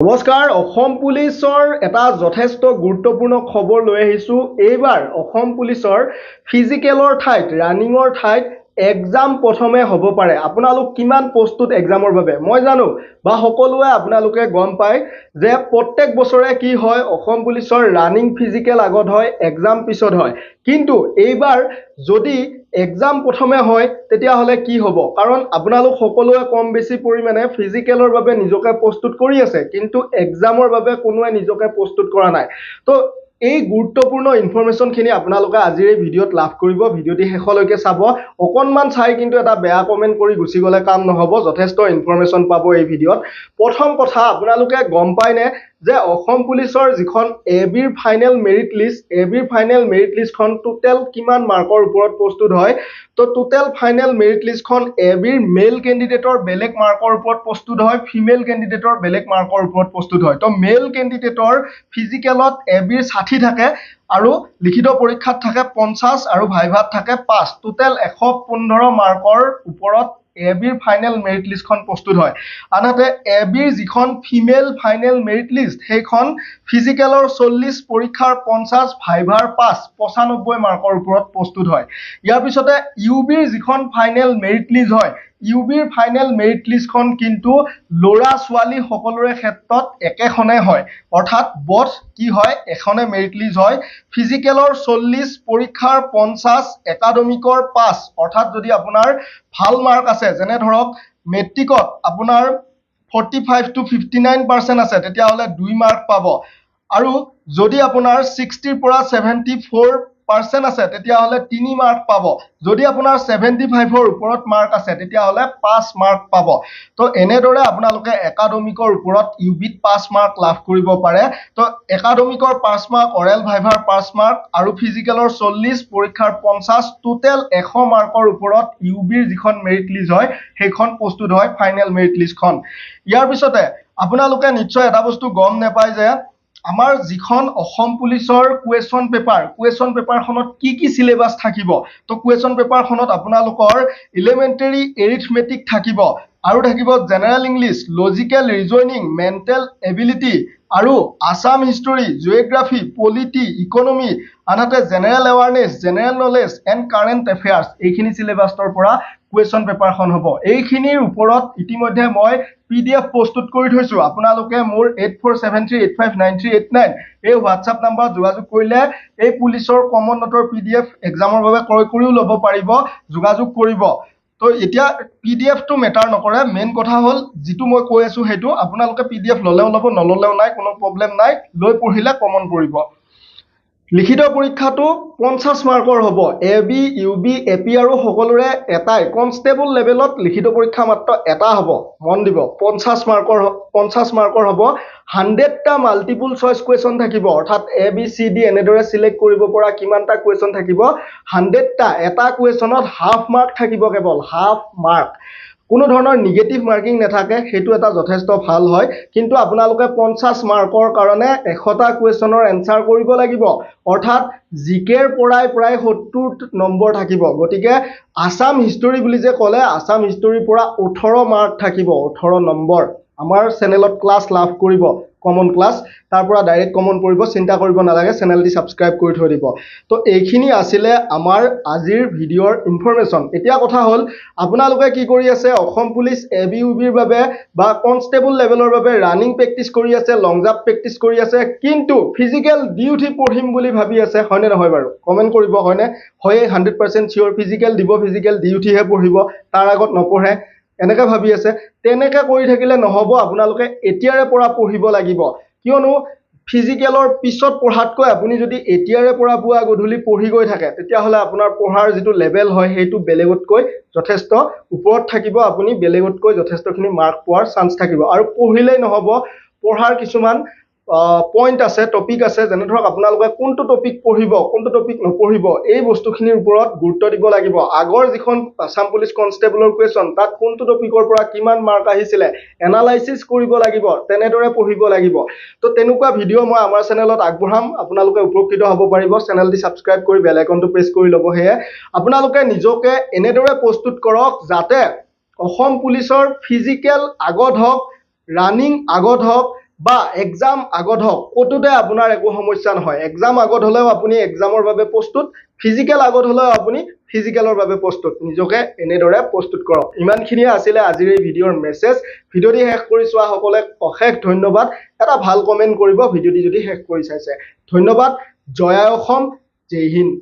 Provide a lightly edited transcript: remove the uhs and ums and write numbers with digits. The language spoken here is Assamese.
নমস্কাৰ অসম পুলিচৰ এটা যথেষ্ট গুৰুত্বপূৰ্ণ খবৰ লৈ আহিছো। এইবাৰ অসম পুলিচৰ ফিজিকেলৰ ঠাইত ৰানিঙৰ ঠাইত এক্সাম প্ৰথমে হ'ব পাৰে। আপোনালোক কিমান প্ৰস্তুত এক্সামৰ বাবে মই জানো বা সকলোৱে আপোনালোকে গম পায় যে প্ৰত্যেক বছৰে কি হয় অসম পুলিচৰ ৰানিং ফিজিকেল আগত হয় এক্সাম পিছত হয়, কিন্তু এইবাৰ যদি এক্সাম প্ৰথমে হয় তেতিয়াহ'লে কি হ'ব? কাৰণ আপোনালোক সকলোৱে কম বেছি পৰিমাণে ফিজিকেলৰ বাবে নিজকে প্ৰস্তুত কৰি আছে, কিন্তু এক্সামৰ বাবে কোনোৱে নিজকে প্ৰস্তুত কৰা নাই। তো এই গুৰুত্বপূৰ্ণ ইনফৰমেশ্যনখিনি আপোনালোকে আজিৰ এই ভিডিঅ'ত লাভ কৰিব। ভিডিঅ'টি শেষলৈকে চাব। অকণমান চাই কিন্তু এটা বেয়া কমেণ্ট কৰি গুচি গ'লে কাম নহ'ব, যথেষ্ট ইনফৰমেশ্যন পাব এই ভিডিঅ'ত। প্ৰথম কথা, আপোনালোকে গম পায়নে যে অসম পুলিচৰ যিখন এবিৰ ফাইনেল মেৰিট লিষ্টখন টোটেল কিমান মাৰ্কৰ ওপৰত প্ৰস্তুত হয়? তো টোটেল ফাইনেল মেৰিট লিষ্টখন এবিৰ মেল কেণ্ডিডেটৰ বেলেগ মাৰ্কৰ ওপৰত প্ৰস্তুত হয়, ফিমেল কেণ্ডিডেটৰ বেলেগ মাৰ্কৰ ওপৰত প্ৰস্তুত হয়। তো মেল কেণ্ডিডেটৰ ফিজিকেলত এবিৰ 60 থাকে আৰু লিখিত পৰীক্ষাত থাকে 50 আৰু ভাইভাত থাকে 5। টোটেল 115 মাৰ্কৰ ওপৰত এবিৰ ফাইনেল মেৰিট লিষ্টখন প্ৰস্তুত হয়। আনহাতে এবিৰ যিখন ফিমেল ফাইনেল মেৰিট লিষ্ট সেইখন ফিজিকেলৰ 40, পৰীক্ষাৰ 50, ভাইভাৰ 5, 95 মাৰ্কৰ ওপৰত প্ৰস্তুত হয়। ইয়াৰ পিছতে ইউবিৰ যিখন ফাইনেল মেৰিট লিষ্ট হয়, ইউবিৰ ফাইনেল মেৰিট লিষ্টখন কিন্তু ল'ৰা ছোৱালী সকলোৰে ক্ষেত্ৰত একেখনে হয়, অৰ্থাৎ বথ কি হয় এখনে মেৰিট লিষ্ট হয়। ফিজিকেলৰ 40, পৰীক্ষাৰ 50, একাডেমিকৰ 5, অৰ্থাৎ যদি আপোনাৰ ভাল মাৰ্ক আছে, যেনে ধৰক মেট্ৰিকত আপোনাৰ 45 to 59% আছে তেতিয়াহ'লে 2 মাৰ্ক পাব, আৰু যদি আপোনাৰ 60ৰ পৰা 74% আছে তেতিয়াহ'লে 3 মাৰ্ক পাব, যদি আপোনাৰ 75ৰ ওপৰত মাৰ্ক আছে তেতিয়াহ'লে 5 মাৰ্ক পাব। তো এনেদৰে আপোনালোকে একাডেমিকৰ ওপৰত ইউবিত 5 মাৰ্ক লাভ কৰিব পাৰে। তো একাডেমিকৰ 5 মাৰ্ক, অৰেল ভাইভাৰ 5 মাৰ্ক আৰু ফিজিকেলৰ 40, পৰীক্ষাৰ 50, টোটেল 100 মাৰ্কৰ ওপৰত ইউবিৰ যিখন মেৰিট লিষ্ট হয় সেইখন প্ৰস্তুত হয় ফাইনেল মেৰিট লিষ্টখন। ইয়াৰ পিছতে আপোনালোকে নিশ্চয় এটা বস্তু গম নাপায় যে আমাৰ যিখন অসম পুলিচৰ কুৱেশ্যন পেপাৰখনত কি চিলেবাছ থাকিব। তো কুৱেশ্যন পেপাৰখনত আপোনালোকৰ ইলেমেণ্টেৰী এৰিথমেটিক থাকিব, আৰু থাকিব general English, logical reasoning, mental ability আৰু Assam history, geography, polity, economy, আনহাতে general awareness, general knowledge and current affairs, এইখিনি চিলেবাছৰ পৰা কুৱেশ্যন পেপাৰখন হ'ব। এইখিনিৰ ওপৰত ইতিমধ্যে মই PDF প্ৰস্তুত কৰি থৈছো। আপোনালোকে মোৰ 8473859389 এই হোৱাটছআপ নাম্বাৰত যোগাযোগ কৰিলে এই পুলিচৰ কমন নোটৰ PDF এক্সামৰ বাবে ক্ৰয় কৰিও ল'ব পাৰিব, যোগাযোগ কৰিব। তো এতিয়া PDFটো মেটাৰ নকৰে, মেইন কথা হ'ল যিটো মই কৈ আছো সেইটো আপোনালোকে PDF ল'লেও ল'ব, নল'লেও নাই, কোনো প্ৰব্লেম নাই, লৈ পঢ়িলে কমন পৰিব। লিখিত পৰীক্ষাটো 50 মাৰ্কৰ হ'ব। এবি, ইউবি, এপি আৰু সকলোৰে এটাই কনষ্টেবল লেভেলত লিখিত পৰীক্ষা মাত্ৰ এটা হ'ব, মন দিব। 50 মাৰ্কৰ হ'ব। 100টা মাল্টিপুল চইচ কুৱেশ্যন থাকিব, অৰ্থাৎ ABCD এনেদৰে চিলেক্ট কৰিব পৰা কিমানটা কুৱেশ্যন থাকিব? 100টা। এটা কুৱেশ্যনত হাফ মাৰ্ক থাকিব, কেৱল হাফ মাৰ্ক, কোনো ধৰণৰ নিগেটিভ মাৰ্কিং নাথাকে, সেইটো এটা যথেষ্ট ভাল হয়। কিন্তু আপোনালোকে 50 মাৰ্কৰ কাৰণে 100টা কুৱেশ্যনৰ এনচাৰ কৰিব লাগিব, অৰ্থাৎ জিকেৰ পৰাই প্ৰায় 70 নম্বৰ থাকিব। গতিকে আছাম হিষ্টৰী বুলি যে ক'লে, আছাম হিষ্টৰীৰ পৰা 18 মাৰ্ক থাকিব, 18 নম্বৰ। আমাৰ চেনেলত ক্লাছ লাভ কৰিব, কমন ক্লাছ, তাৰ পৰা ডাইৰেক্ট কমন পৰিব, চিন্তা কৰিব নালাগে, চেনেলটি ছাবস্ক্ৰাইব কৰি থৈ দিব। তো এইখিনি আছিলে আমাৰ আজিৰ ভিডিঅ'ৰ ইনফৰমেশ্যন। এতিয়া কথা হ'ল আপোনালোকে কি কৰি আছে? অসম পুলিচ এবি ইউবিৰ বাবে বা কনষ্টেবল লেভেলৰ বাবে ৰানিং প্ৰেক্টিচ কৰি আছে, লং জাম্প প্ৰেক্টিচ কৰি আছে, কিন্তু ফিজিকেল দি উঠি পঢ়িম বুলি ভাবি আছে, হয়নে নহয় বাৰু? কমেণ্ট কৰিব, হয়নে? হয়ে 100% চিয়'ৰ ফিজিকেল দিব, ফিজিকেল দি উঠিহে পঢ়িব, তাৰ আগত নপঢ়ে, এনেকৈ ভাবি আছে। তেনেকৈ কৰি থাকিলে নহ'ব, আপোনালোকে এতিয়াৰে পৰা পঢ়িব লাগিব। কিয়নো ফিজিকেলৰ পিছত পঢ়াতকৈ আপুনি যদি এতিয়াৰে পৰা পুৱা গধূলি পঢ়ি গৈ থাকে তেতিয়াহ'লে আপোনাৰ পঢ়াৰ যিটো লেভেল হয় সেইটো বেলেগতকৈ যথেষ্ট ওপৰত থাকিব, আপুনি বেলেগতকৈ যথেষ্টখিনি মাৰ্ক পোৱাৰ চান্স থাকিব। আৰু পঢ়িলেই নহ'ব, পঢ়াৰ কিছুমান পইণ্ট আছে, টপিক আছে, যেনে ধৰক আপোনালোকে কোনটো টপিক পঢ়িব, কোনটো টপিক নপঢ়িব, এই বস্তুখিনিৰ ওপৰত গুৰুত্ব দিব লাগিব। আগৰ যিখন আছাম পুলিচ কনষ্টেবলৰ কুৱেশ্যন, তাত কোনটো টপিকৰ পৰা কিমান মাৰ্ক আহিছিলে এনালাইচিছ কৰিব লাগিব, তেনেদৰে পঢ়িব লাগিব। তো তেনেকুৱা ভিডিঅ' মই আমাৰ চেনেলত আগবঢ়াম, আপোনালোকে উপকৃত হ'ব পাৰিব। চেনেলটি ছাবস্ক্ৰাইব কৰি বেল আইকনটো প্ৰেছ কৰি ল'ব। সেয়ে আপোনালোকে নিজকে এনেদৰে প্ৰস্তুত কৰক যাতে অসম পুলিচৰ ফিজিকেল আগত হওক, ৰানিং আগত হওক, বা এক্সাম আগত হওক ক'তোতে আপোনাৰ একো সমস্যা নহয় এক্সাম আগত হ'লেও আপুনি এক্সামৰ বাবে প্ৰস্তুত ফিজিকেল আগত হ'লেও আপুনি ফিজিকেলৰ বাবে প্ৰস্তুত নিজকে এনেদৰে প্ৰস্তুত কৰক ইমানখিনিয়ে আছিলে আজিৰ এই ভিডিঅ'ৰ মেছেজ ভিডিঅ'টি শেষ কৰি চোৱা সকলে অশেষ ধন্যবাদ এটা ভাল কমেন্ট কৰিব ভিডিঅ'টি যদি শেষ কৰি চাইছে ধন্যবাদ জয় অসম জয় হিন্দ